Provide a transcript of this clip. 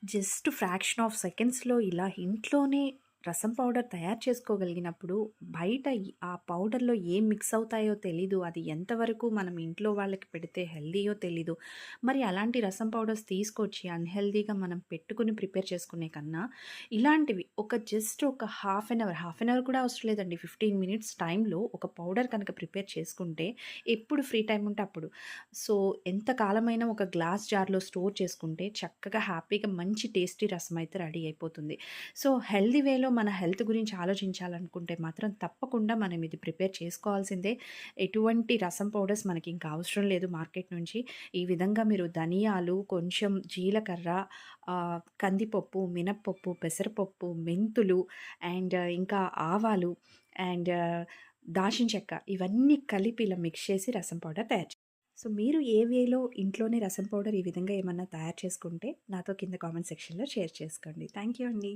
Just fraction of సెకండ్స్‌లో ఇలా ఇంట్లోనే రసం పౌడర్ తయారు చేసుకోగలిగినప్పుడు, బయట ఆ పౌడర్‌లో ఏం మిక్స్ అవుతాయో తెలీదు. అది ఎంతవరకు మనం ఇంట్లో వాళ్ళకి పెడితే హెల్తీయో తెలీదు. మరి అలాంటి రసం పౌడర్స్ తీసుకొచ్చి అన్‌హెల్తీగా మనం పెట్టుకొని ప్రిపేర్ చేసుకునే కన్నా, ఇలాంటివి జస్ట్ ఒక హాఫ్ అన్ అవర్ కూడా అవసరం లేదండి. 15 మినిట్స్ టైంలో ఒక పౌడర్ కనుక ప్రిపేర్ చేసుకుంటే, ఎప్పుడు ఫ్రీ టైమ్ ఉంటే అప్పుడు. సో, ఎంత కాలమైనా ఒక గ్లాస్ జార్‌లో స్టోర్ చేసుకుంటే చక్కగా హ్యాపీగా మంచి టేస్టీ రసం అయితే రెడీ అయిపోతుంది. సో, హెల్తీ వేలో మన హెల్త్ గురించి ఆలోచించాలనుకుంటే మాత్రం తప్పకుండా మనం ఇది ప్రిపేర్ చేసుకోవాల్సిందే. ఎటువంటి రసం పౌడర్స్ మనకి ఇంకా అవసరం లేదు మార్కెట్ నుంచి. ఈ విధంగా మీరు ధనియాలు, కొంచెం జీలకర్ర, కందిపప్పు, మినప్పప్పు, పెసరపప్పు, మెంతులు ఇంకా ఆవాలు అండ్ దాల్చిన చెక్క ఇవన్నీ కలిపి ఇలా మిక్స్ చేసి రసం పౌడర్ తయారు సో, మీరు ఏ వేలో ఇంట్లోనే రసం పౌడర్ ఈ విధంగా ఏమన్నా తయారు చేసుకుంటే నాతో కింద కామెంట్ సెక్షన్‌లో షేర్ చేసుకోండి. థ్యాంక్ యూ అండి.